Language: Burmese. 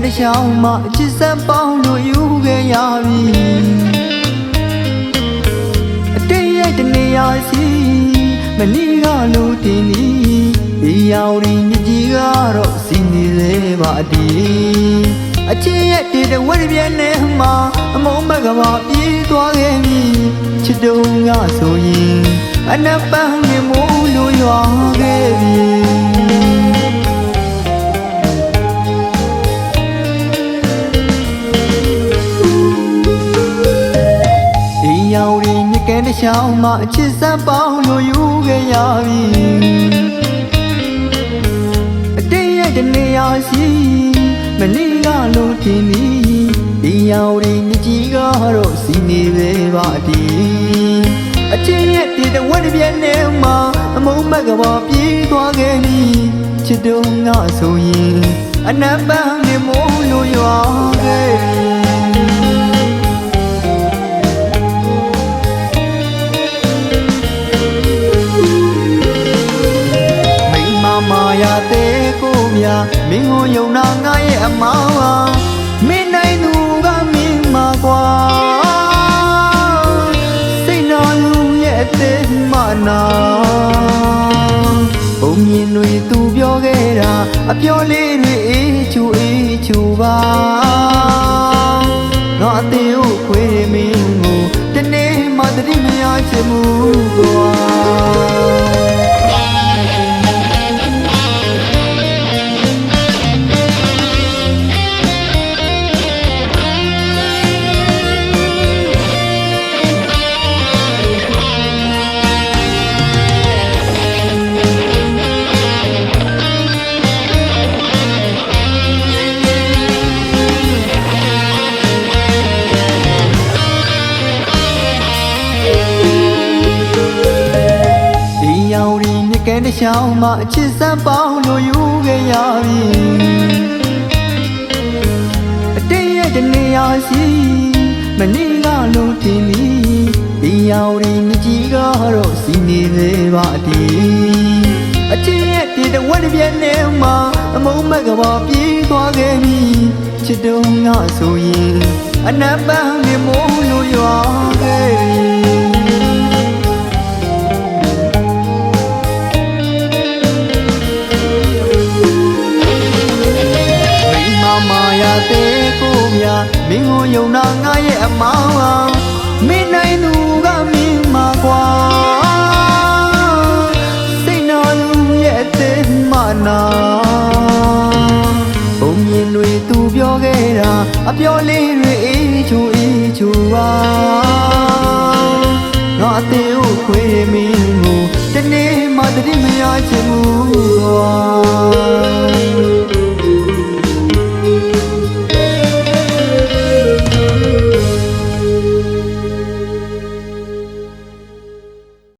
တချောင်းမှအချစ်စမ်းပေါင်းလို့ယူခဲ့ရပြီအတိတ်ရဲ့တနေရာစီမနီးကလို့တင်နီးဒီရောက်ဒီမြကြီးကတော့စီနေလေပါတီအချစ်ရဲ့တေတဝက်ပြည့်နေမှာအမုန်းဘက်ကပါပြေးသွားခဲ့ပြီချစ်တုံးကဆိုရင်အနပန်းနေမိုးလို့ရွာခဲ့ပြီဒီရောက်ဒီမြကဲတချောင်းမှာအချစ်စမ်းပေါင်းလို့ယူခဲ့ရပြီအတိတ်ရဲ့တနေရာစီမနီးကလို့ထင်သည်ဒီရောက်ဒီမြကြီးကတော့စီနေပဲပါတီအချင်းရဲ့ဒီတဝက်ပြည့်နေမှာအမုန်းဘက်ကပါပြေးသွားခဲ့ပြီချစ်တုံးကဆိုရင်အနပန်းနေမိုးလို့ရွာခဲ့မာယာတဲ့ကိုမြမင်းကိုယုံနာငါရဲ့အမောင်းမင်းနိုင်သူကမင်းမှာကွာစိတ်တော်လူရဲ့အသေးမနာဘုံမြင်တွေသူပြောခဲ့တာအပြောလေးတွေအေးချူပါငါအသေးကိုခွေမင်းကိုတနေ့မှတတိမရချင်ဘူးကွာကဲတချောင်းမှအချစ်စမ်းပေါင်းလို့ယူခဲ့ရပြီအတိတ်ရဲ့တနေရာစီမနီးကလို့ထင်သည်ဒီရောက်ဒီမြကြီးကတော့စီနေလေပါတီအချစ်ရဲ့ဒီတဝက်ပြည့်နေမှာအမုန်းဘက်ကပါပြေးသွားခဲ့ပြီချစ်တုံးကဆိုရင်အနပန်းနေမိုးလို့ရွာခဲ့တဲ့ကိုမြမင်းကိုယုံနာငါရဲ့အမောင်းမင်းနိုင်သူကမင်းမှာကွာစိတ်တော်လူရဲ့အသေးမနာဘုံမြင်တွေသူပြောခဲ့တာအပြောလေးတွေအေးချူပါငါအသေးကိုခွေမင်းကိုတနေ့မှတတိမရချင်ဘူးကွာ